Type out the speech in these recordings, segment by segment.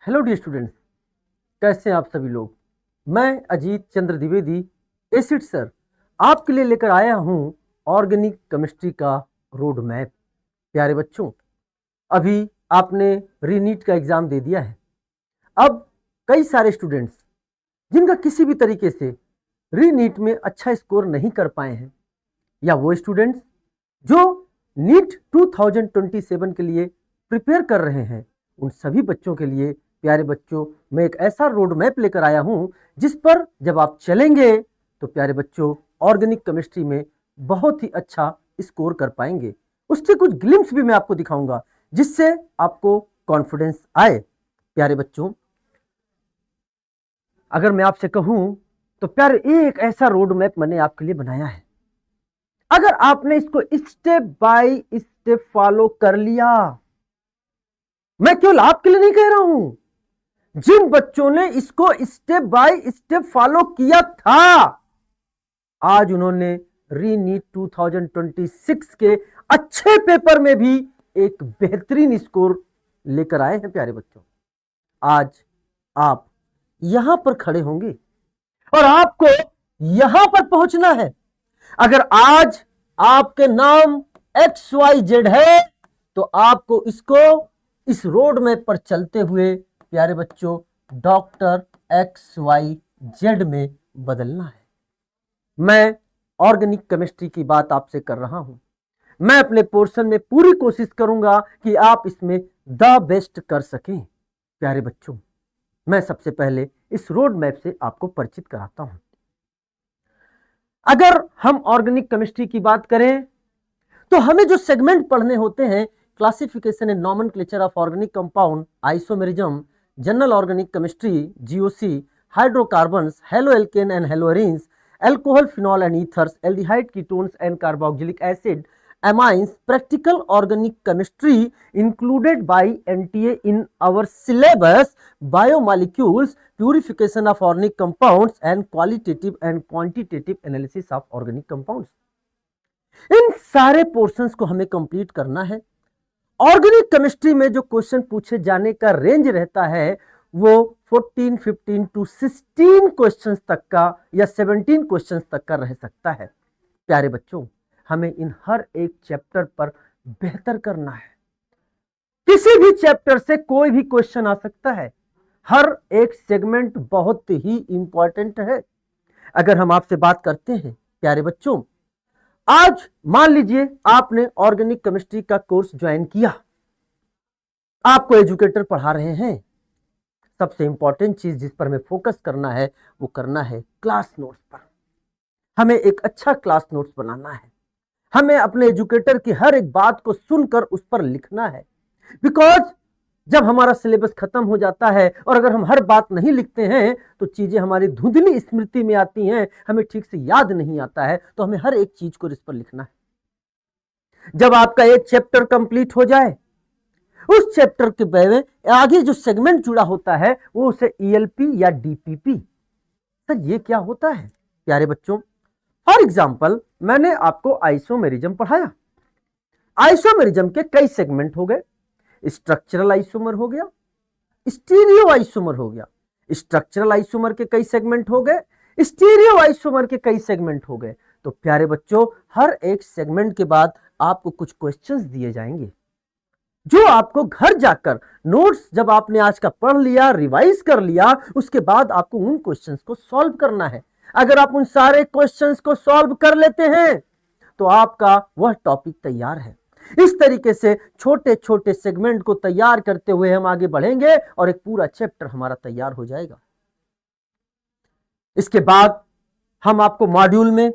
Hello dear students, कैसे हैं आप सभी लोग। मैं अजीत चंद्र द्विवेदी एसिड सर आपके लिए लेकर आया हूं ऑर्गेनिक केमिस्ट्री का रोड मैप। प्यारे बच्चों, अभी आपने रीनीट का एग्जाम दे दिया है। अब कई सारे स्टूडेंट्स जिनका किसी भी तरीके से रीनीट में अच्छा स्कोर नहीं कर पाए हैं, या वो स्टूडेंट्स जो नीट 2027 के लिए प्रिपेयर कर रहे हैं, उन सभी बच्चों के लिए प्यारे बच्चों मैं एक ऐसा रोड मैप लेकर आया हूं जिस पर जब आप चलेंगे तो प्यारे बच्चों ऑर्गेनिक केमिस्ट्री में बहुत ही अच्छा स्कोर कर पाएंगे। उसके कुछ ग्लिम्स भी मैं आपको दिखाऊंगा जिससे आपको कॉन्फिडेंस आए। प्यारे बच्चों, अगर मैं आपसे कहूं तो प्यारे एक ऐसा रोड मैप मैंने आपके लिए बनाया है। अगर आपने इसको स्टेप बाय स्टेप फॉलो कर लिया, मैं केवल आपके लिए नहीं कह रहा हूं, जिन बच्चों ने इसको स्टेप बाय स्टेप फॉलो किया था आज उन्होंने रीनीट 2026 के अच्छे पेपर में भी एक बेहतरीन स्कोर लेकर आए हैं। प्यारे बच्चों, आज आप यहां पर खड़े होंगे और आपको यहां पर पहुंचना है। अगर आज आपके नाम XYZ है तो आपको इसको इस रोड मैप पर चलते हुए प्यारे बच्चों डॉक्टर XYZ में बदलना है। मैं ऑर्गेनिक केमिस्ट्री की बात आपसे कर रहा हूं। मैं अपने पोर्शन में पूरी कोशिश करूंगा कि आप इसमें द बेस्ट कर सकें। प्यारे बच्चों, मैं सबसे पहले इस रोड मैप से आपको परिचित कराता हूं। अगर हम ऑर्गेनिक केमिस्ट्री की बात करें तो हमें जो सेगमेंट पढ़ने होते हैं, classification and nomenclature of organic compound, isomerism, general organic chemistry, GOC, hydrocarbons, halo alkane and हेलोएरिन्स, alcohol, phenol and ethers, aldehyde, ketones and carboxylic acid, amines, practical organic chemistry included by NTA in our syllabus, biomolecules, purification of organic compounds and qualitative and quantitative analysis of organic compounds। इन सारे portions को हमें complete करना है। Organic chemistry में जो question पूछे जाने का रेंज रहता है वो 14, 15 टू 16 क्वेश्चंस तक का या 17 क्वेश्चंस तक का रह सकता है। प्यारे बच्चों, हमें इन हर एक चैप्टर पर बेहतर करना है। किसी भी चैप्टर से कोई भी क्वेश्चन आ सकता है। हर एक सेगमेंट बहुत ही इंपॉर्टेंट है। अगर हम आपसे बात करते हैं प्यारे बच्चों, आज मान लीजिए आपने ऑर्गेनिक केमिस्ट्री का कोर्स ज्वाइन किया, आपको एजुकेटर पढ़ा रहे हैं। सबसे इंपॉर्टेंट चीज जिस पर हमें फोकस करना है वो करना है क्लास नोट्स पर। हमें एक अच्छा क्लास नोट्स बनाना है। हमें अपने एजुकेटर की हर एक बात को सुनकर उस पर लिखना है। बिकॉज जब हमारा सिलेबस खत्म हो जाता है और अगर हम हर बात नहीं लिखते हैं तो चीजें हमारी धुंधली स्मृति में आती हैं, हमें ठीक से याद नहीं आता है। तो हमें हर एक चीज को इस पर लिखना है। जब आपका एक चैप्टर कंप्लीट हो जाए, उस चैप्टर के में आगे जो सेगमेंट जुड़ा होता है वो उसे ELP या DPP। सर ये क्या होता है? प्यारे बच्चों, फॉर एग्जाम्पल मैंने आपको आइसोमेरिज्म पढ़ाया। आइसोमेरिज्म के कई सेगमेंट हो गए। स्ट्रक्चरल आइसोमर हो गया, स्टीरियो आइसोमर हो गया। स्ट्रक्चरल आइसोमर के कई सेगमेंट हो गए, स्टीरियो आइसोमर के कई सेगमेंट हो गए। तो प्यारे बच्चों, हर एक सेगमेंट के बाद आपको कुछ क्वेश्चंस दिए जाएंगे जो आपको घर जाकर नोट्स जब आपने आज का पढ़ लिया, रिवाइज कर लिया, उसके बाद आपको उन क्वेश्चंस को सॉल्व करना है। अगर आप उन सारे क्वेश्चंस को सॉल्व कर लेते हैं तो आपका वह टॉपिक तैयार है। इस तरीके से छोटे छोटे सेगमेंट को तैयार करते हुए हम आगे बढ़ेंगे और एक पूरा चैप्टर हमारा तैयार हो जाएगा। इसके बाद हम आपको मॉड्यूल में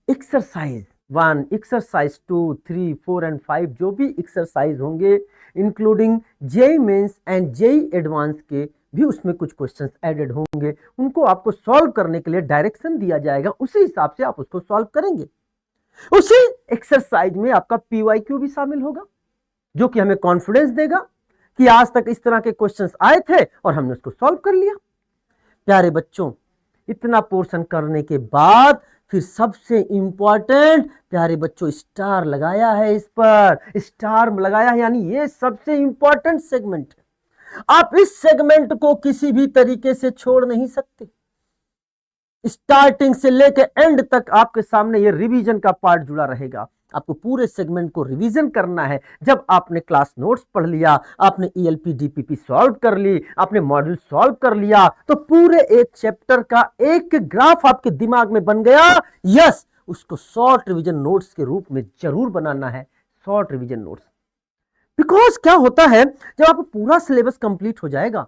एक्सरसाइज 1, एक्सरसाइज 2, 3, 4 एंड 5 जो भी एक्सरसाइज होंगे, including JEE mains and JEE advance के भी उसमें कुछ क्वेश्चंस एडेड होंगे। उनको आपको सॉल्व करने के लिए डायरेक्शन दिया जाएगा, उसी हिसाब से आप उसको सॉल्व करेंगे। उसी एक्सरसाइज में आपका PYQ भी शामिल होगा जो कि हमें कॉन्फिडेंस देगा कि आज तक इस तरह के क्वेश्चंस आए थे और हमने उसको सॉल्व कर लिया। प्यारे बच्चों, इतना पोर्शन करने के बाद फिर सबसे इंपॉर्टेंट प्यारे बच्चों स्टार लगाया है, इस पर स्टार लगाया है, यानी ये सबसे इंपॉर्टेंट सेगमेंट है। आप इस सेगमेंट को किसी भी तरीके से छोड़ नहीं सकते। स्टार्टिंग से लेकर एंड तक आपके सामने ये रिवीजन का पार्ट जुड़ा रहेगा। आपको पूरे सेगमेंट को रिवीजन करना है। जब आपने क्लास नोट्स पढ़ लिया, आपने ईएलपी डीपीपी सॉल्व कर ली, आपने मॉड्यूल सॉल्व कर लिया, तो पूरे एक चैप्टर का एक ग्राफ आपके दिमाग में बन गया। यस, उसको शॉर्ट रिवीजन नोट्स के रूप में जरूर बनाना है, शॉर्ट रिवीजन नोट्स। बिकॉज क्या होता है, जब आपको पूरा सिलेबस कंप्लीट हो जाएगा,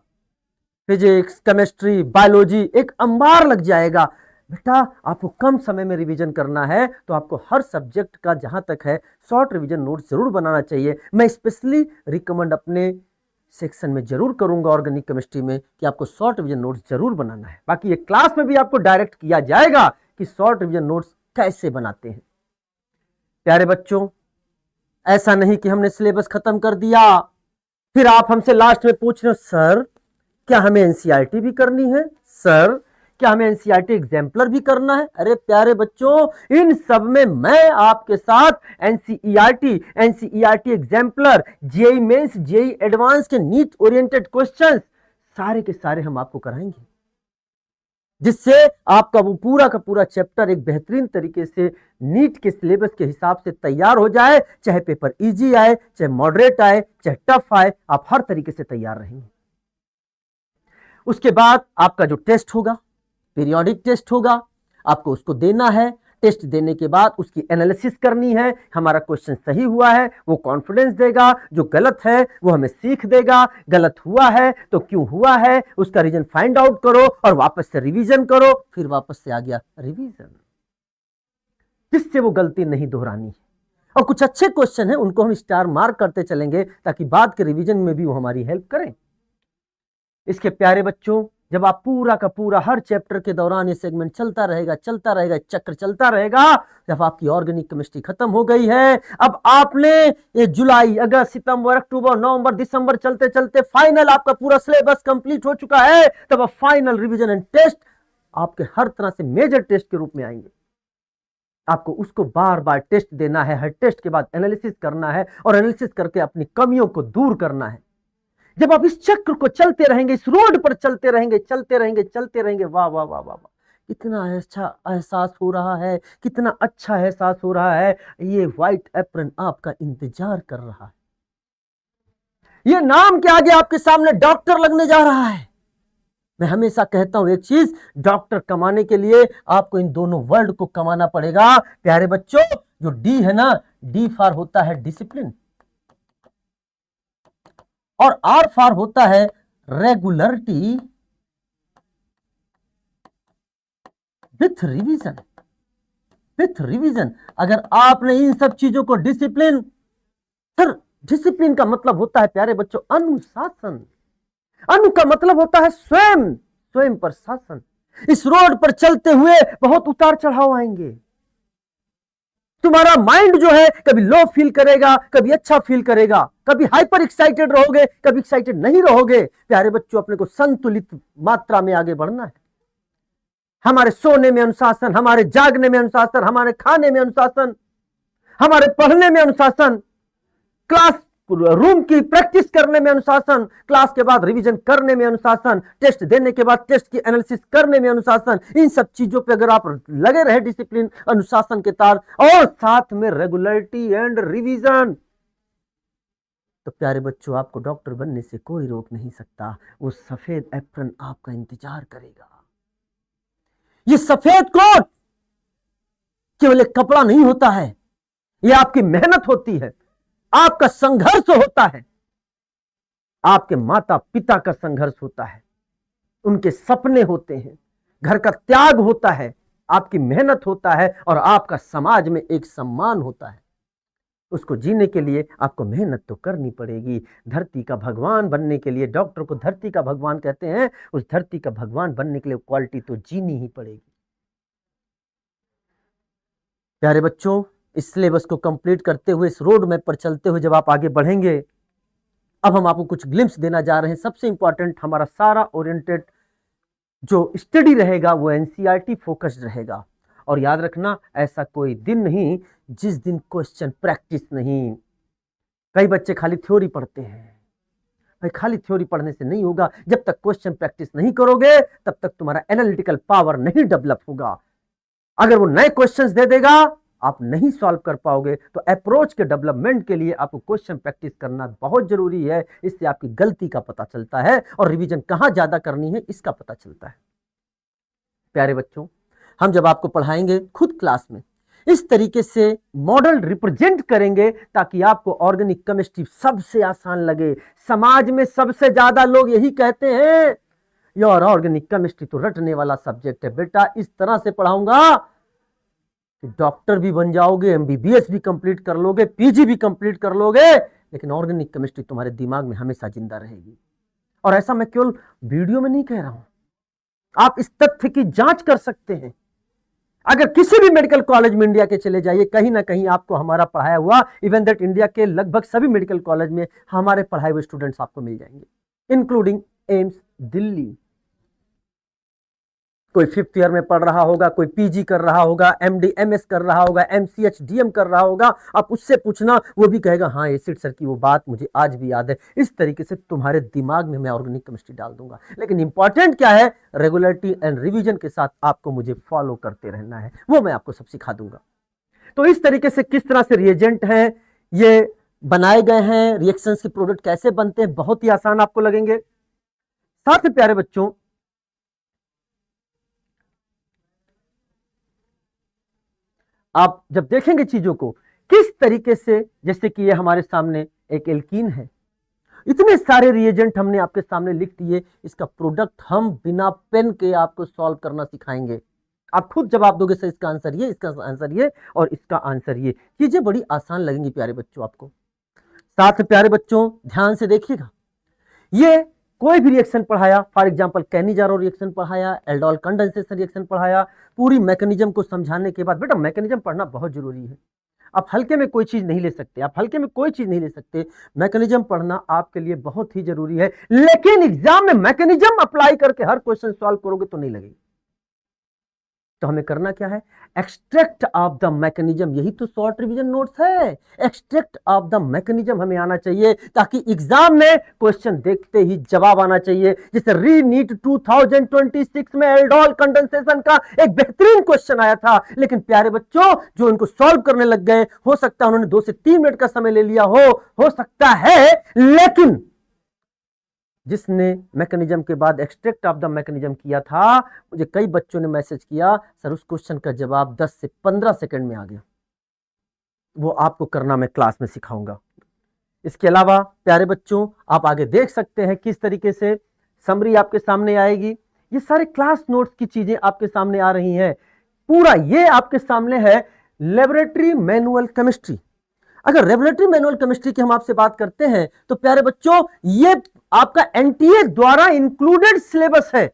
फिजिक्स, केमिस्ट्री, बायोलॉजी, एक अंबार लग जाएगा। बेटा आपको कम समय में रिवीजन करना है, तो आपको हर सब्जेक्ट का जहां तक है शॉर्ट रिवीजन नोट्स जरूर बनाना चाहिए। मैं स्पेशली रिकमेंड अपने सेक्शन में जरूर करूंगा ऑर्गेनिक केमिस्ट्री में कि आपको शॉर्ट रिवीजन नोट्स जरूर बनाना है। बाकी ये क्लास में भी आपको डायरेक्ट किया जाएगा कि शॉर्ट रिवीजन नोट्स कैसे बनाते हैं। प्यारे बच्चों, ऐसा नहीं कि हमने सिलेबस खत्म कर दिया, फिर आप हमसे लास्ट में पूछ रहे हो सर क्या हमें एनसीईआरटी भी करनी है, सर क्या हमें एनसीईआरटी एग्जाम्पलर भी करना है। अरे प्यारे बच्चों, इन सब में मैं आपके साथ NCERT exemplar, JEE mains, JEE advance के नीट ओरिएंटेड क्वेश्चंस सारे के सारे हम आपको कराएंगे, जिससे आपका वो पूरा का पूरा चैप्टर एक बेहतरीन तरीके से नीट के सिलेबस के हिसाब से तैयार हो जाए। चाहे पेपर इजी आए, चाहे मॉडरेट आए, चाहे टफ आए, आप हर तरीके से तैयार रहेंगे। उसके बाद आपका जो टेस्ट होगा, पीरियोडिक टेस्ट होगा, आपको उसको देना है। टेस्ट देने के बाद उसकी एनालिसिस करनी है, हमारा क्वेश्चन सही हुआ है वो कॉन्फिडेंस देगा, जो गलत है वो हमें सीख देगा, गलत हुआ है तो क्यों हुआ है उसका रीजन फाइंड आउट करो और वापस से रिवीजन करो। फिर वापस से आ गया रिवीजन, जिससे वो गलती नहीं दोहरानी है। और कुछ अच्छे क्वेश्चन है उनको हम स्टार मार्क करते चलेंगे ताकि बाद के रिवीजन में भी वो हमारी हेल्प करें। इसके प्यारे बच्चों, जब आप पूरा का पूरा हर चैप्टर के दौरान ये सेगमेंट चलता रहेगा, चक्र चलता रहेगा, जब आपकी ऑर्गेनिक केमिस्ट्री खत्म हो गई है, अब आपने ये जुलाई, अगस्त, सितंबर, अक्टूबर, नवंबर, दिसंबर चलते चलते फाइनल आपका पूरा सिलेबस कंप्लीट हो चुका है, तब अब फाइनल रिवीजन एंड टेस्ट आपके हर तरह से मेजर टेस्ट के रूप में आएंगे। आपको उसको बार बार टेस्ट देना है, हर टेस्ट के बाद एनालिसिस करना है और एनालिसिस करके अपनी कमियों को दूर करना है। जब आप इस चक्र को चलते रहेंगे, इस रोड पर चलते रहेंगे, वाह वाह वाह वाह, कितना अच्छा एहसास हो रहा है, कितना अच्छा एहसास हो रहा है। ये व्हाइट एप्रन आपका इंतजार कर रहा है, ये नाम के आगे आपके सामने डॉक्टर लगने जा रहा है। मैं हमेशा कहता हूं एक चीज, डॉक्टर कमाने के लिए आपको इन दोनों वर्ड को कमाना पड़ेगा। प्यारे बच्चों, जो डी है ना, डी फॉर होता है डिसिप्लिन और आर फॉर होता है regularity with revision. With revision, अगर आपने इन सब चीजों को डिसिप्लिन, सर डिसिप्लिन का मतलब होता है प्यारे बच्चों अनुशासन। अनु का मतलब होता है स्वयं, स्वयं पर शासन। इस रोड पर चलते हुए बहुत उतार चढ़ाव आएंगे। तुम्हारा माइंड जो है कभी लो फील करेगा, कभी अच्छा फील करेगा, कभी हाइपर एक्साइटेड रहोगे, कभी एक्साइटेड नहीं रहोगे। प्यारे बच्चों, अपने को संतुलित मात्रा में आगे बढ़ना है। हमारे सोने में अनुशासन, हमारे जागने में अनुशासन, हमारे खाने में अनुशासन, हमारे पढ़ने में अनुशासन, क्लास रूम की प्रैक्टिस करने में अनुशासन, क्लास के बाद रिवीजन करने में अनुशासन, टेस्ट देने के बाद टेस्ट की एनालिसिस करने में अनुशासन। इन सब चीजों पे अगर आप लगे रहे डिसिप्लिन, अनुशासन के तार और साथ में रेगुलरिटी एंड रिवीजन, तो प्यारे बच्चों आपको डॉक्टर बनने से कोई रोक नहीं सकता। वो सफेद एप्रन आपका इंतजार करेगा। ये सफेद कोट केवल एक कपड़ा नहीं होता है, ये आपकी मेहनत होती है, आपका संघर्ष होता है, आपके माता पिता का संघर्ष होता है, उनके सपने होते हैं, घर का त्याग होता है, आपकी मेहनत होता है और आपका समाज में एक सम्मान होता है। उसको जीने के लिए आपको मेहनत तो करनी पड़ेगी। धरती का भगवान बनने के लिए, डॉक्टर को धरती का भगवान कहते हैं, उस धरती का भगवान बनने के लिए क्वालिटी तो जीनी ही पड़ेगी। प्यारे बच्चों, इस सिलेबस को कंप्लीट करते हुए, इस रोड मैप पर चलते हुए जब आप आगे बढ़ेंगे, अब हम आपको कुछ ग्लिम्स देना जा रहे हैं। सबसे इंपॉर्टेंट, हमारा सारा ओरिएंटेड जो स्टडी रहेगा वो एनसीईआरटी फोकस्ड रहेगा। और याद रखना, ऐसा कोई दिन नहीं जिस दिन क्वेश्चन प्रैक्टिस नहीं। कई बच्चे खाली थ्योरी पढ़ते हैं, भाई खाली थ्योरी पढ़ने से नहीं होगा, जब तक क्वेश्चन प्रैक्टिस नहीं करोगे तब तक तुम्हारा एनालिटिकल पावर नहीं डेवलप होगा। अगर वो नए क्वेश्चंस दे देगा आप नहीं सॉल्व कर पाओगे। तो अप्रोच के डेवलपमेंट के लिए आपको क्वेश्चन प्रैक्टिस करना बहुत जरूरी है। इससे आपकी गलती का पता चलता है और रिवीजन कहां ज्यादा करनी है इसका पता चलता है। प्यारे बच्चों, हम जब आपको पढ़ाएंगे खुद क्लास में इस तरीके से मॉडल रिप्रेजेंट करेंगे ताकि आपको ऑर्गेनिक केमिस्ट्री सबसे आसान लगे। समाज में सबसे ज्यादा लोग यही कहते हैं यार ऑर्गेनिक केमिस्ट्री तो रटने वाला सब्जेक्ट है। बेटा इस तरह से पढ़ाऊंगा कि डॉक्टर भी बन जाओगे, एमबीबीएस भी कंप्लीट कर लोगे, पीजी भी कंप्लीट कर लोगे, लेकिन ऑर्गेनिक केमिस्ट्री तुम्हारे दिमाग में हमेशा जिंदा रहेगी। और ऐसा मैं केवल वीडियो में नहीं कह रहा हूं, आप इस तथ्य की जांच कर सकते हैं। अगर किसी भी मेडिकल कॉलेज में इंडिया के चले जाइए, कहीं ना कहीं आपको हमारा पढ़ाया हुआ, इवन दैट इंडिया के लगभग सभी मेडिकल कॉलेज में हमारे पढ़ाए हुए स्टूडेंट्स आपको मिल जाएंगे, इंक्लूडिंग एम्स दिल्ली। कोई 5th ईयर में पढ़ रहा होगा, कोई पीजी कर रहा होगा, एमडी एमएस कर रहा होगा, एमसीएच डीएम कर रहा होगा, आप उससे पूछना वो भी कहेगा हाँ एसिड सर की वो बात मुझे आज भी याद है। इस तरीके से तुम्हारे दिमाग में मैं ऑर्गेनिक केमिस्ट्री डाल दूंगा। लेकिन इंपॉर्टेंट क्या है, रेगुलरिटी एंड रिवीजन के साथ आपको मुझे फॉलो करते रहना है, वो मैं आपको सब सिखा दूंगा। तो इस तरीके से किस तरह से रिएजेंट हैं ये बनाए गए हैं, रिएक्शंस के प्रोडक्ट कैसे बनते हैं, बहुत ही आसान आपको लगेंगे। साथ ही प्यारे बच्चों, आप जब देखेंगे चीजों को किस तरीके से, जैसे कि ये हमारे सामने एक एल्कीन है, इतने सारे रिएजेंट हमने आपके सामने लिख दिए, इसका प्रोडक्ट हम बिना पेन के आपको सॉल्व करना सिखाएंगे। आप खुद जवाब दोगे सर इसका आंसर ये, इसका आंसर ये और इसका आंसर ये, चीजें बड़ी आसान लगेंगी प्यारे बच्चों आपको। साथ में प्यारे बच्चों ध्यान से देखिएगा, ये कोई भी रिएक्शन पढ़ाया, फॉर एग्जांपल कैनिजारो रिएक्शन पढ़ाया, एल्डोल कंडेंसेशन रिएक्शन पढ़ाया, पूरी मैकेनिज्म को समझाने के बाद, बेटा मैकेनिज्म पढ़ना बहुत जरूरी है। आप हल्के में कोई चीज नहीं ले सकते, आप हल्के में कोई चीज नहीं ले सकते, मैकेनिज्म पढ़ना आपके लिए बहुत ही जरूरी है। लेकिन एग्जाम में मैकेनिज्म अप्लाई करके हर क्वेश्चन सॉल्व करोगे तो नहीं लगेगी। तो हमें करना क्या है, एक्सट्रैक्ट ऑफ द मैकेनिज्म, यही तो शॉर्ट रिवीजन नोट्स है। एक्सट्रैक्ट ऑफ द मैकेनिज्म हमें आना चाहिए ताकि एग्जाम में क्वेश्चन देखते ही जवाब आना चाहिए। जैसे रीनीट 2026 में एल्डोल कंडेंसेशन का एक बेहतरीन क्वेश्चन आया था, लेकिन प्यारे बच्चों जो इनको सॉल्व करने लग गए, हो सकता है उन्होंने 2 से 3 मिनट का समय ले लिया हो सकता है, लेकिन जिसने मैकेनिज्म के बाद एक्सट्रैक्ट ऑफ द मैकेनिज्म किया था, मुझे कई बच्चों ने मैसेज किया सर उस क्वेश्चन का जवाब 10 से 15 सेकंड में आ गया। वो आपको करना मैं क्लास में सिखाऊंगा। इसके अलावा प्यारे बच्चों आप आगे देख सकते हैं किस तरीके से समरी आपके सामने आएगी। ये सारे क्लास नोट्स की चीजें आपके सामने आ रही हैं। पूरा ये आपके सामने है लेबोरेटरी मैनुअल केमिस्ट्री। अगर लेबोरेटरी मैनुअल केमिस्ट्री की हम आपसे बात करते हैं तो प्यारे बच्चों ये आपका एनटीए द्वारा इंक्लूडेड सिलेबस है।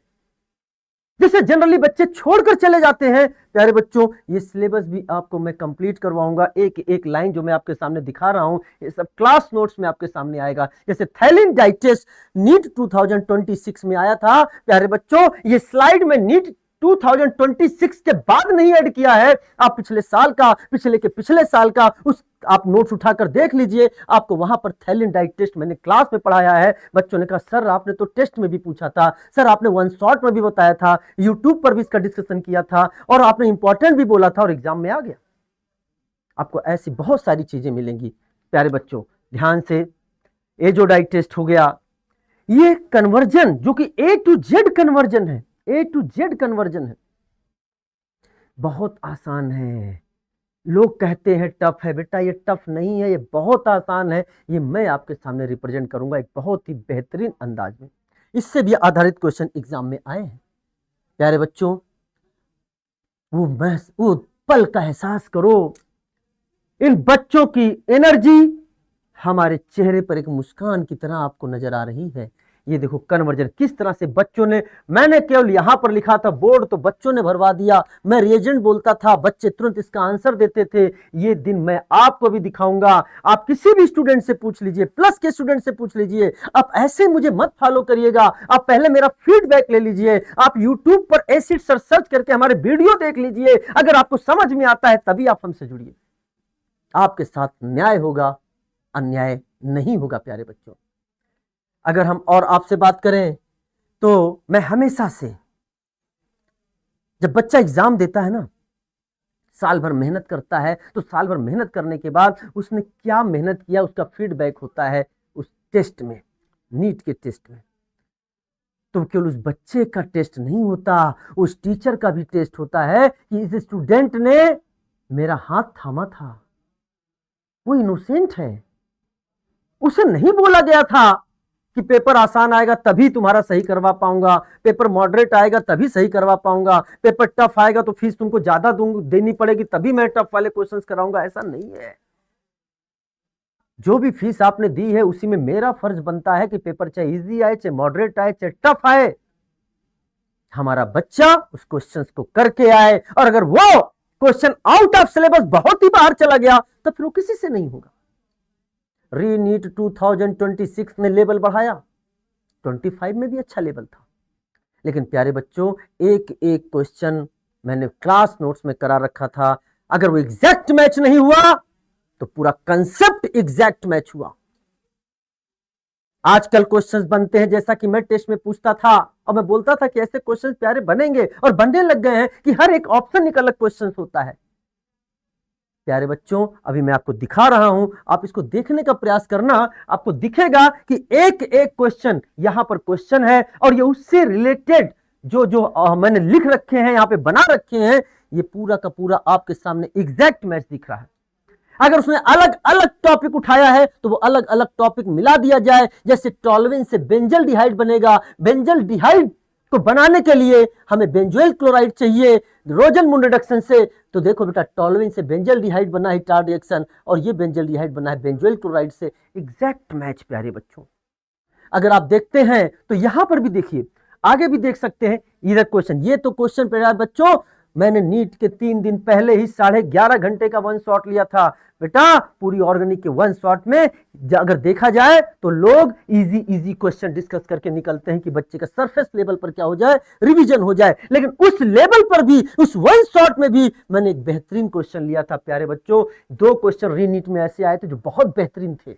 जैसे जनरली बच्चे छोड़कर चले जाते हैं, प्यारे बच्चों ये सिलेबस भी आपको मैं कंप्लीट करवाऊंगा। एक एक लाइन जो मैं आपके सामने दिखा रहा हूं ये सब क्लास नोट्स में आपके सामने आएगा। जैसे थैलिन डाइटेस्ट नीट 2026 में आया था, प्यारे बच्चों ये स्लाइड में नीट 2026 के बाद नहीं ऐड किया है। आप पिछले साल का, पिछले के पिछले साल का उस आप नोट्स उठाकर देख लीजिए, आपको वहां पर थैलिन डाइट टेस्ट मैंने क्लास में पढ़ाया है। बच्चों ने कहा सर आपने तो टेस्ट में भी पूछा था, सर आपने वन शॉट में भी बताया था, यूट्यूब पर भी इसका डिस्कशन किया था और आपने इंपॉर्टेंट भी बोला था और एग्जाम में आ गया। आपको ऐसी बहुत सारी चीजें मिलेंगी प्यारे बच्चों। ध्यान से, एजो डाइट टेस्ट हो गया, ये कन्वर्जन जो कि ए टू जेड कन्वर्जन है, ए टू जेड कन्वर्जन है, बहुत आसान है। लोग कहते हैं टफ है, बेटा ये टफ नहीं है, ये बहुत आसान है। ये मैं आपके सामने रिप्रेजेंट करूंगा एक बहुत ही बेहतरीन अंदाज में। इससे भी आधारित क्वेश्चन एग्जाम में आए हैं। प्यारे बच्चों वो पल का एहसास करो, इन बच्चों की एनर्जी हमारे चेहरे पर एक मुस्कान की तरह आपको नजर आ रही है। ये देखो कन्वर्जन किस तरह से बच्चों ने, मैंने केवल यहां पर लिखा था बोर्ड तो बच्चों ने भरवा दिया, मैं रिएजेंट बोलता था बच्चे तुरंत इसका आंसर देते थे। ये दिन मैं आपको भी दिखाऊंगा। आप किसी भी स्टूडेंट से पूछ लीजिए, प्लस के स्टूडेंट से पूछ लीजिए। आप ऐसे मुझे मत फॉलो करिएगा, आप पहले मेरा फीडबैक ले लीजिए। आप यूट्यूब पर एसिड सर सर्च करके हमारे वीडियो देख लीजिए। अगर आपको समझ में आता है तभी आप हमसे जुड़िए। आपके साथ न्याय होगा, अन्याय नहीं होगा प्यारे बच्चों। अगर हम और आपसे बात करें तो मैं हमेशा से, जब बच्चा एग्जाम देता है ना, साल भर मेहनत करता है, तो साल भर मेहनत करने के बाद उसने क्या मेहनत किया उसका फीडबैक होता है उस टेस्ट में, नीट के टेस्ट में। तो केवल उस बच्चे का टेस्ट नहीं होता, उस टीचर का भी टेस्ट होता है कि इस स्टूडेंट ने मेरा हाथ थामा था, वो इनोसेंट है, उसे नहीं बोला गया था कि पेपर आसान आएगा तभी तुम्हारा सही करवा पाऊंगा, पेपर मॉडरेट आएगा तभी सही करवा पाऊंगा, पेपर टफ आएगा तो फीस तुमको ज्यादा देनी पड़ेगी तभी मैं टफ वाले क्वेश्चंस कराऊंगा। ऐसा नहीं है। जो भी फीस आपने दी है उसी में मेरा फर्ज बनता है कि पेपर चाहे इजी आए, चाहे मॉडरेट आए, चाहे टफ आए, हमारा बच्चा उस क्वेश्चंस को करके आए। और अगर वो क्वेश्चन आउट ऑफ सिलेबस बहुत ही बाहर चला गया तो फिर वो किसी से नहीं होगा। रीनीट 2026 ने लेवल बढ़ाया, 25 में भी अच्छा लेवल था, लेकिन प्यारे बच्चों एक एक क्वेश्चन मैंने क्लास नोट्स में करा रखा था, अगर वो एग्जैक्ट मैच नहीं हुआ तो पूरा कंसेप्ट एग्जैक्ट मैच हुआ। आजकल क्वेश्चंस बनते हैं जैसा कि मैं टेस्ट में पूछता था और मैं बोलता था कि ऐसे क्वेश्चंस प्यारे बनेंगे, और बनने लग गए हैं कि हर एक ऑप्शन एक अलग क्वेश्चन होता है। प्यारे बच्चों अभी मैं आपको दिखा रहा हूं, आप इसको देखने का प्रयास करना, आपको दिखेगा कि एक एक क्वेश्चन यहां पर क्वेश्चन है और ये उससे रिलेटेड जो जो मैंने लिख रखे हैं, यहां पे बना रखे हैं, ये पूरा का पूरा आपके सामने एग्जैक्ट मैच दिख रहा है। अगर उसने अलग अलग टॉपिक उठाया है तो वो अलग अलग टॉपिक मिला दिया जाए, जैसे टॉलुइन से बेंजल डिहाइड बनेगा, बेंजल डिहाइड को बनाने के लिए हमें बेंजोइल क्लोराइड चाहिए रोजनमुंड रिडक्शन से, तो देखो बेटा टॉलुइन से बेंजल डिहाइड बना है टार रिएक्शन, और ये बेंजल डिहाइड बना है बेंजोइल क्लोराइड से, एग्जैक्ट मैच प्यारे बच्चों। अगर आप देखते हैं तो यहां पर भी देखिए, आगे भी देख सकते हैं इधर क्वेश्चन, ये तो क्वेश्चन प्यारे बच्चों मैंने नीट के 3 दिन पहले ही 11.5 घंटे का वन शॉट लिया था बेटा। पूरी ऑर्गेनिक के वन शॉट में अगर देखा जाए तो लोग इजी इजी क्वेश्चन डिस्कस करके निकलते हैं कि बच्चे का सरफेस लेवल पर क्या हो जाए, रिवीजन हो जाए, लेकिन उस लेवल पर भी, उस वन शॉट में भी मैंने एक बेहतरीन क्वेश्चन लिया था प्यारे बच्चों। 2 क्वेश्चन रीनीट में ऐसे आए थे जो बहुत बेहतरीन थे,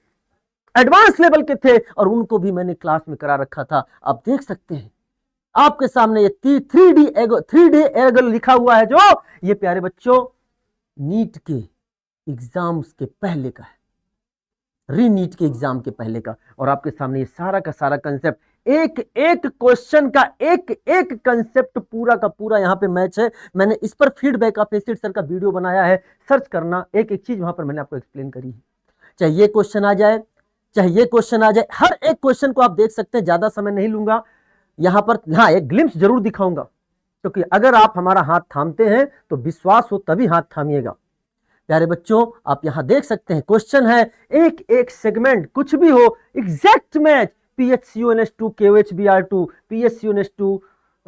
एडवांस लेवल के थे, और उनको भी मैंने क्लास में करा रखा था। आप देख सकते हैं आपके सामने ये 3D एगल लिखा हुआ है, जो ये प्यारे बच्चों नीट के एग्जाम्स के पहले का है, रीनीट के एग्जाम के पहले का, और आपके सामने ये सारा का सारा कंसेप्ट, एक एक क्वेश्चन का एक एक कंसेप्ट पूरा का पूरा यहां पे मैच है। मैंने इस पर फीडबैक ऑफ एसिड सर का वीडियो बनाया है, सर्च करना, एक एक चीज वहां पर मैंने आपको एक्सप्लेन करी है। चाहे ये क्वेश्चन आ जाए, चाहे ये क्वेश्चन आ जाए, हर एक क्वेश्चन को आप देख सकते हैं, ज्यादा समय नहीं लूंगा यहां पर। हाँ, एक ग्लिम्स जरूर दिखाऊंगा, क्योंकि अगर आप हमारा हाथ थामते हैं तो विश्वास हो तभी हाथ थामिएगा। प्यारे बच्चों आप यहां देख सकते हैं क्वेश्चन है, एक एक सेगमेंट कुछ भी हो, exact match, PHCONH2 KOHBr2, PHCONH2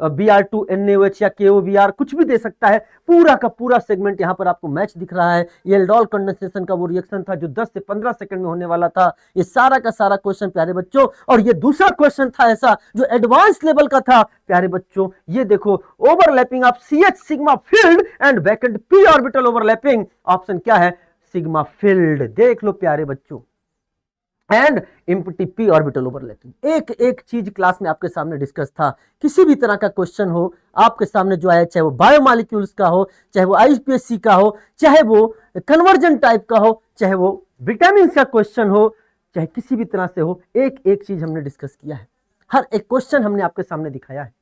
Br2 NaOH या KOBr, कुछ भी दे सकता है। पूरा का पूरा सेगमेंट यहां पर आपको मैच दिख रहा है। ये एल्डोल कंडेंसेशन का वो रिएक्शन था जो 10 से 15 सेकंड में होने वाला था। ये सारा का सारा क्वेश्चन प्यारे बच्चों, और ये दूसरा क्वेश्चन था ऐसा जो एडवांस लेवल का था प्यारे बच्चों। ये देखो, overlapping of CH sigma field and vacant p orbital overlapping, option क्या है, सिग्मा फील्ड। देख लो प्यारे बच्चों, and empty p orbital overlapping. एक एक चीज क्लास में आपके सामने डिस्कस था। किसी भी तरह का क्वेश्चन हो आपके सामने जो आया, चाहे वो बायोमॉलिक्यूल्स का हो, चाहे वो IUPAC का हो, चाहे वो कन्वर्जन टाइप का हो, चाहे वो विटामिन का क्वेश्चन हो, चाहे किसी भी तरह से हो, एक एक चीज हमने डिस्कस किया है, हर एक क्वेश्चन हमने आपके सामने दिखाया है।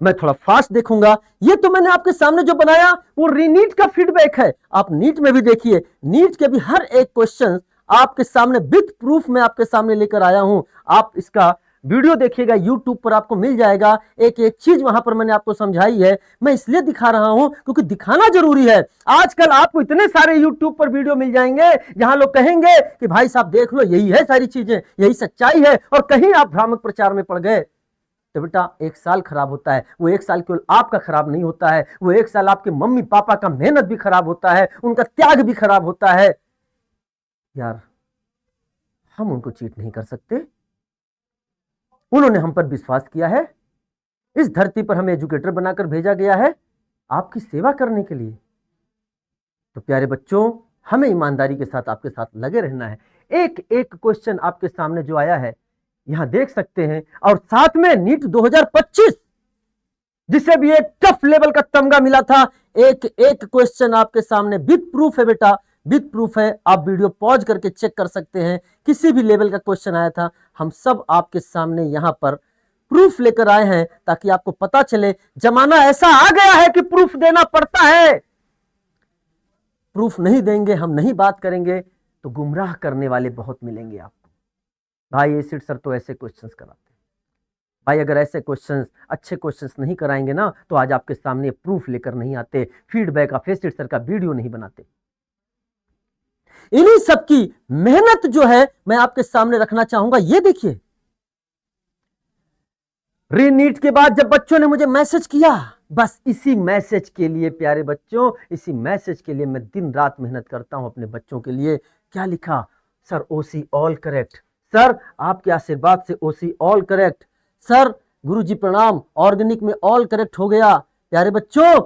मैं थोड़ा फास्ट देखूंगा। ये तो मैंने आपके सामने जो बनाया वो रीनीट का फीडबैक है। आप नीट में भी देखिए, नीट के भी हर एक क्वेश्चन आपके सामने विथ प्रूफ में आपके सामने लेकर आया हूं। आप इसका वीडियो देखिएगा, यूट्यूब पर आपको मिल जाएगा। एक एक चीज वहां पर मैंने आपको समझाई है। मैं इसलिए दिखा रहा हूं क्योंकि दिखाना जरूरी है। आजकल आपको इतने सारे यूट्यूब पर वीडियो मिल जाएंगे जहां लोग कहेंगे कि भाई साहब देख लो, यही है सारी चीजें, यही सच्चाई है, और कहीं आप भ्रामक प्रचार में पड़ गए तो बेटा 1 साल खराब होता है। वो 1 साल केवल आपका खराब नहीं होता है, वो 1 साल आपके मम्मी पापा का मेहनत भी खराब होता है, उनका त्याग भी खराब होता है। यार हम उनको चीट नहीं कर सकते, उन्होंने हम पर विश्वास किया है। इस धरती पर हमें एजुकेटर बनाकर भेजा गया है आपकी सेवा करने के लिए। तो प्यारे बच्चों हमें ईमानदारी के साथ आपके साथ लगे रहना है। एक एक क्वेश्चन आपके सामने जो आया है, यहां देख सकते हैं। और साथ में नीट 2025 जिसे भी एक टफ लेवल का तमगा मिला था, एक एक क्वेश्चन आपके सामने विद प्रूफ है बेटा, विद प्रूफ है। आप वीडियो पॉज करके चेक कर सकते हैं, किसी भी लेवल का क्वेश्चन आया था, हम सब आपके सामने यहां पर प्रूफ लेकर आए हैं, ताकि आपको पता चले जमाना ऐसा आ गया है कि प्रूफ देना पड़ता है। प्रूफ नहीं देंगे, हम नहीं बात करेंगे, तो गुमराह करने वाले बहुत मिलेंगे आपको। भाई एसिड सर तो ऐसे क्वेश्चंस कराते हैं। भाई अगर ऐसे क्वेश्चंस, अच्छे क्वेश्चंस नहीं कराएंगे ना, तो आज आपके सामने प्रूफ लेकर नहीं आते, फीडबैक ऑफ एसिड सर का वीडियो नहीं बनाते। इन्हीं सबकी मेहनत जो है मैं आपके सामने रखना चाहूंगा। ये देखिए, रीनीट के बाद जब बच्चों ने मुझे मैसेज किया, बस इसी मैसेज के लिए प्यारे बच्चों, इसी मैसेज के लिए मैं दिन रात मेहनत करता हूं अपने बच्चों के लिए। क्या लिखा? सर ओसी ऑल करेक्ट, सर आपके आशीर्वाद से ओसी ऑल करेक्ट, सर गुरुजी प्रणाम, ऑर्गेनिक में ऑल करेक्ट हो गया। प्यारे बच्चों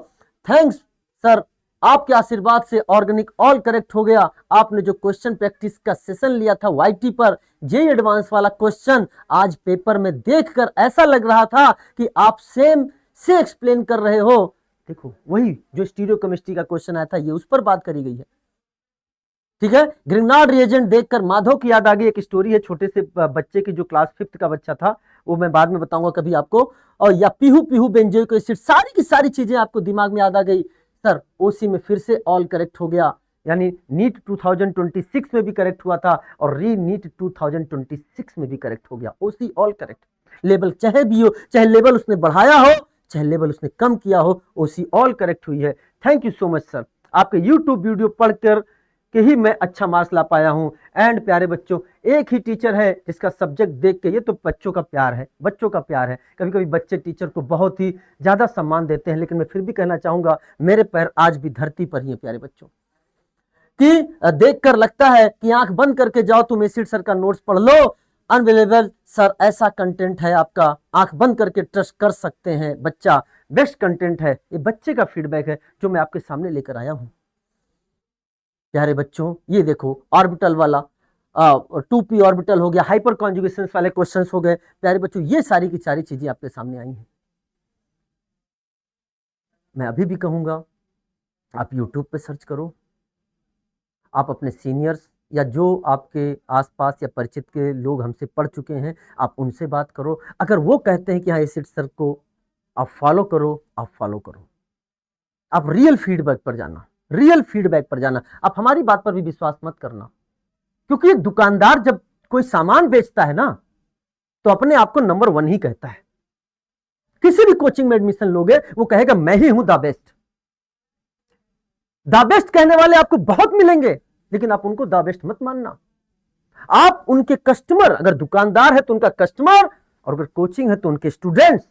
थैंक्स सर, आपके आशीर्वाद से ऑर्गेनिक ऑल करेक्ट हो गया। आपने जो क्वेश्चन प्रैक्टिस का सेशन लिया था वाईटी पर, जेईई एडवांस वाला क्वेश्चन, आज पेपर में देखकर ऐसा लग रहा था कि आप सेम से एक्सप्लेन कर रहे हो। देखो वही जो स्टीरियोकेमिस्ट्री का क्वेश्चन आया था, ये उस पर बात करी गई है। ठीक है, ग्रिग्नार्ड रिएजेंट देखकर माधव की याद आ गई। एक स्टोरी है छोटे से बच्चे की, जो क्लास 5th का बच्चा था, वो मैं बाद में बताऊंगा कभी आपको। और या पीहू पीहू बेंजोइक एसिड, सारी की सारी चीजें आपको दिमाग में याद आ गई। सर ओसी में फिर से ऑल करेक्ट हो गया, यानी नीट 2026 में भी करेक्ट हुआ था और री नीट 2026 में भी करेक्ट हो गया। ओसी ऑल करेक्ट, लेवल चाहे भी हो, चाहे लेवल उसने बढ़ाया हो, चाहे लेवल उसने कम किया हो, ओसी ऑल करेक्ट हुई है। Thank you so much sir, आपके यूट्यूब वीडियो पढ़कर के ही मैं अच्छा मार्क्स ला पाया हूं। एंड प्यारे बच्चों, एक ही टीचर है जिसका सब्जेक्ट देख के, ये तो बच्चों का प्यार है, बच्चों का प्यार है। कभी कभी बच्चे टीचर को बहुत ही ज्यादा सम्मान देते हैं, लेकिन मैं फिर भी कहना चाहूंगा, मेरे पैर आज भी धरती पर ही है प्यारे बच्चों, कि देखकर लगता है कि आंख बंद करके जाओ, तुम एसिड सर का नोट्स पढ़ लो, अनबिलीवेबल सर ऐसा कंटेंट है आपका, आंख बंद करके ट्रस्ट कर सकते हैं, बच्चा बेस्ट कंटेंट है। ये बच्चे का फीडबैक है जो मैं आपके सामने लेकर आया हूं। प्यारे बच्चों ये देखो, ऑर्बिटल वाला 2p ऑर्बिटल हो गया, हाइपर कॉन्जुगेशन वाले क्वेश्चंस हो गए। प्यारे बच्चों ये सारी की सारी चीजें आपके सामने आई हैं। मैं अभी भी कहूंगा, आप यूट्यूब पे सर्च करो, आप अपने सीनियर्स या जो आपके आसपास या परिचित के लोग हमसे पढ़ चुके हैं, आप उनसे बात करो। अगर वो कहते हैं कि हाँ एसिड सर को आप फॉलो करो, आप फॉलो करो। आप रियल फीडबैक पर जाना, रियल फीडबैक पर जाना। आप हमारी बात पर भी विश्वास मत करना, क्योंकि एक दुकानदार जब कोई सामान बेचता है ना, तो अपने आप को नंबर 1 ही कहता है। किसी भी कोचिंग में एडमिशन लोगे, वो कहेगा मैं ही हूं द बेस्ट। द बेस्ट कहने वाले आपको बहुत मिलेंगे, लेकिन आप उनको द बेस्ट मत मानना। आप उनके कस्टमर, अगर दुकानदार है तो उनका कस्टमर, और अगर कोचिंग है तो उनके स्टूडेंट्स,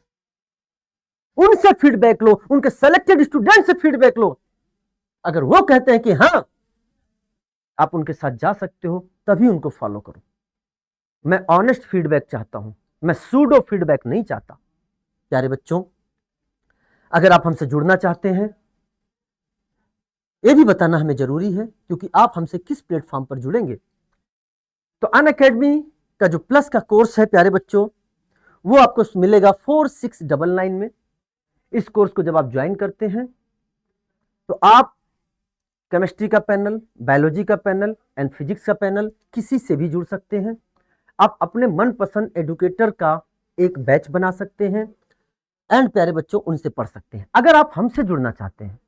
उनसे फीडबैक लो, उनके सेलेक्टेड स्टूडेंट से फीडबैक लो। अगर वो कहते हैं कि हाँ आप उनके साथ जा सकते हो, तभी उनको फॉलो करो। मैं ऑनेस्ट फीडबैक चाहता हूं, मैं सूडो फीडबैक नहीं चाहता। प्यारे बच्चों, अगर आप हमसे जुड़ना चाहते हैं, यह भी बताना हमें जरूरी है, क्योंकि आप हमसे किस प्लेटफॉर्म पर जुड़ेंगे। तो अनअकैडमी का जो प्लस का कोर्स है प्यारे बच्चों, वो आपको मिलेगा 4699 में। इस कोर्स को जब आप ज्वाइन करते हैं, तो आप केमिस्ट्री का पैनल, बायोलॉजी का पैनल एंड फिजिक्स का पैनल, किसी से भी जुड़ सकते हैं। आप अपने मनपसंद एडुकेटर का एक बैच बना सकते हैं एंड प्यारे बच्चों उनसे पढ़ सकते हैं। अगर आप हमसे जुड़ना चाहते हैं,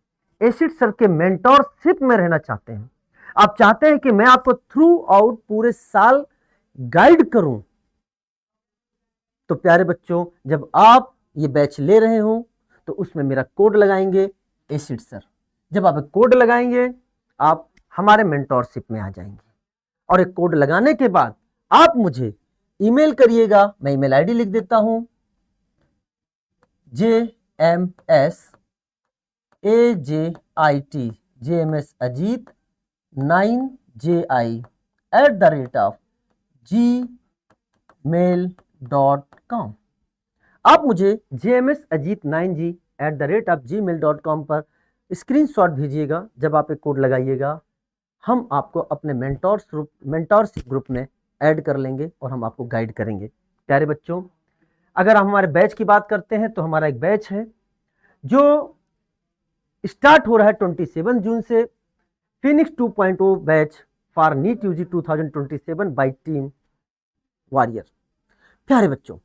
एसिड सर के मेंटोरशिप में रहना चाहते हैं, आप चाहते हैं कि मैं आपको थ्रू आउट पूरे साल गाइड करूं, तो प्यारे बच्चों जब आप ये बैच ले रहे हो, तो उसमें मेरा कोड लगाएंगे एसिड सर। जब आप एक कोड लगाएंगे, आप हमारे मेंटोरशिप में आ जाएंगे। और एक कोड लगाने के बाद आप मुझे ईमेल करिएगा, मैं ईमेल आईडी लिख देता हूं, jmsajit9ji@gmail.com। आप मुझे jmsajit9ji@gmail.com पर स्क्रीनशॉट भेजिएगा जब आप एक कोड लगाइएगा। हम आपको अपने मेंटोरशिप ग्रुप में ऐड कर लेंगे और हम आपको गाइड करेंगे। प्यारे बच्चों, अगर हम हमारे बैच की बात करते हैं तो हमारा एक बैच है जो स्टार्ट हो रहा है 27 जून से, Phoenix 2.0 batch for NEET UG 2027 by team warrior. प्यारे बच्चों,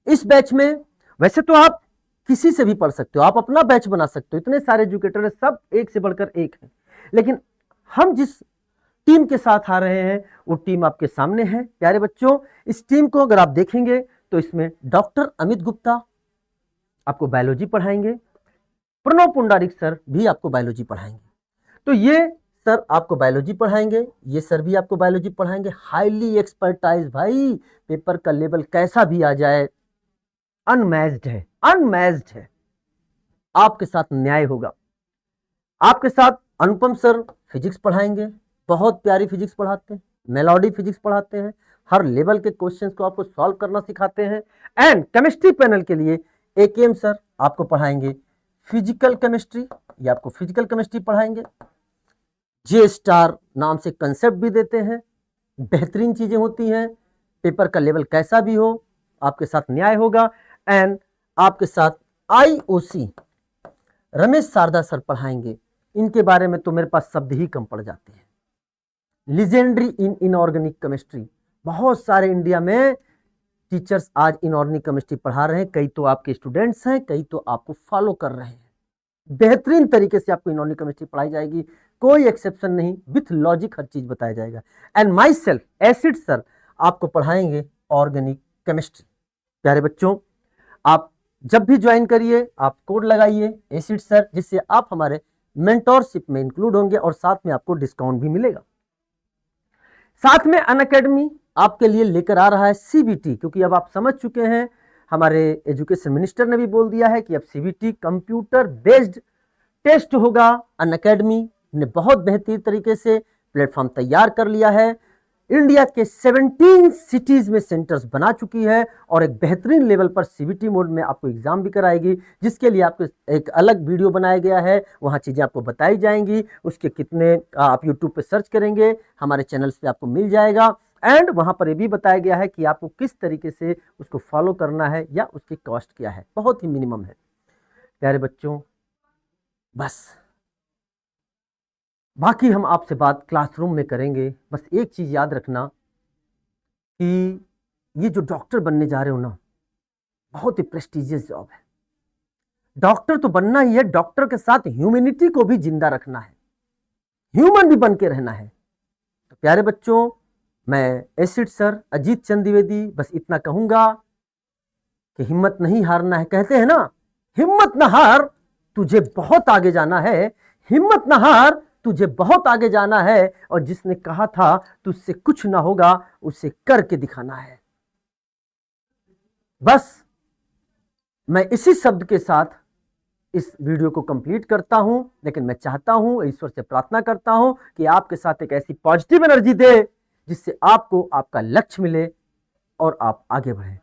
इस बैच में वैसे तो आप किसी से भी पढ़ सकते हो, आप अपना बैच बना सकते हो, इतने सारे एजुकेटर है, सब एक से बढ़कर एक है, लेकिन हम जिस टीम के साथ आ रहे हैं वो टीम आपके सामने है। प्यारे बच्चों, इस टीम को अगर आप देखेंगे तो इसमें डॉक्टर अमित गुप्ता आपको बायोलॉजी पढ़ाएंगे, प्रणव पुंडारिक सर भी आपको बायोलॉजी पढ़ाएंगे। तो ये सर आपको बायोलॉजी पढ़ाएंगे, ये सर भी आपको बायोलॉजी पढ़ाएंगे। हाईली एक्सपर्टाइज भाई, पेपर का लेवल कैसा भी आ जाए अनमैच्ड है, अनमैच्ड है। आपके साथ न्याय होगा। आपके साथ अनुपम सर फिजिक्स पढ़ाएंगे, बहुत प्यारी फिजिक्स पढ़ाते हैं, मेलोडी फिजिक्स पढ़ाते हैं, हर लेवल के क्वेश्चंस को आपको सॉल्व करना सिखाते हैं। एंड केमिस्ट्री पैनल के लिए एकेएम सर आपको पढ़ाएंगे फिजिकल केमिस्ट्री, ये आपको फिजिकल केमिस्ट्री पढ़ाएंगे। जे स्टार नाम से कंसेप्ट भी देते हैं, बेहतरीन चीजें होती हैं। पेपर का लेवल कैसा भी हो, आपके साथ न्याय होगा। एंड आपके साथ आईओसी रमेश शारदा सर पढ़ाएंगे। इनके बारे में तो मेरे पास शब्द ही कम पड़ जाते हैं। लीजेंडरी इन इनऑर्गेनिक केमिस्ट्री, बहुत सारे इंडिया में टीचर्स आज इनऑर्गेनिक केमिस्ट्री पढ़ा रहे हैं, कई तो आपके स्टूडेंट्स हैं, कई तो आपको फॉलो कर रहे हैं। बेहतरीन तरीके से आपको इनऑर्गेनिक केमिस्ट्री पढ़ाई जाएगी, कोई एक्सेप्शन नहीं, विथ लॉजिक हर चीज बताया जाएगा। And my self acid sir आपको पढ़ाएंगे ऑर्गेनिक केमिस्ट्री। प्यारे बच्चों, आप जब भी ज्वाइन करिए आप कोड लगाइए एसिड सर, जिससे आप हमारे मेंटोरशिप में इंक्लूड होंगे और साथ में आपको डिस्काउंट भी मिलेगा। साथ में अनअकैडमी आपके लिए लेकर आ रहा है सीबीटी, क्योंकि अब आप समझ चुके हैं, हमारे एजुकेशन मिनिस्टर ने भी बोल दिया है कि अब सीबीटी कंप्यूटर बेस्ड टेस्ट होगा। अनअकैडमी ने बहुत बेहतरीन तरीके से प्लेटफॉर्म तैयार कर लिया है, इंडिया के 17 सिटीज में सेंटर्स बना चुकी है और एक बेहतरीन लेवल पर सीबीटी मोड में आपको एग्जाम भी कराएगी, जिसके लिए आपको एक अलग वीडियो बनाया गया है, वहां चीजें आपको बताई जाएंगी। उसके कितने आप यूट्यूब पे सर्च करेंगे, हमारे चैनल्स पे आपको मिल जाएगा। एंड वहां पर यह भी बताया गया है कि आपको किस तरीके से उसको फॉलो करना है या उसकी कॉस्ट क्या है, बहुत ही मिनिमम है। प्यारे बच्चों, बस बाकी हम आपसे बात क्लासरूम में करेंगे। बस एक चीज याद रखना कि ये जो डॉक्टर बनने जा रहे हो ना, बहुत ही प्रेस्टिजियस जॉब है। डॉक्टर तो बनना ही है, डॉक्टर के साथ ह्यूमैनिटी को भी जिंदा रखना है, ह्यूमन भी बन के रहना है। तो प्यारे बच्चों, मैं एसिड सर अजीत चंद द्विवेदी बस इतना कहूंगा कि हिम्मत नहीं हारना है। कहते हैं ना, हिम्मत ना हार, तुझे बहुत आगे जाना है, हिम्मत ना हार, तुझे बहुत आगे जाना है। और जिसने कहा था तुझसे कुछ ना होगा, उसे करके दिखाना है। बस मैं इसी शब्द के साथ इस वीडियो को कंप्लीट करता हूं, लेकिन मैं चाहता हूं, ईश्वर से प्रार्थना करता हूं कि आपके साथ एक ऐसी पॉजिटिव एनर्जी दे जिससे आपको आपका लक्ष्य मिले और आप आगे बढ़े।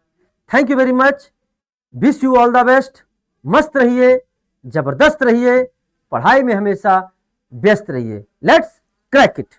Thank you very much, wish you all the best. मस्त रहिए, जबरदस्त रहिए, पढ़ाई में हमेशा व्यस्त रहिए। Let's crack it.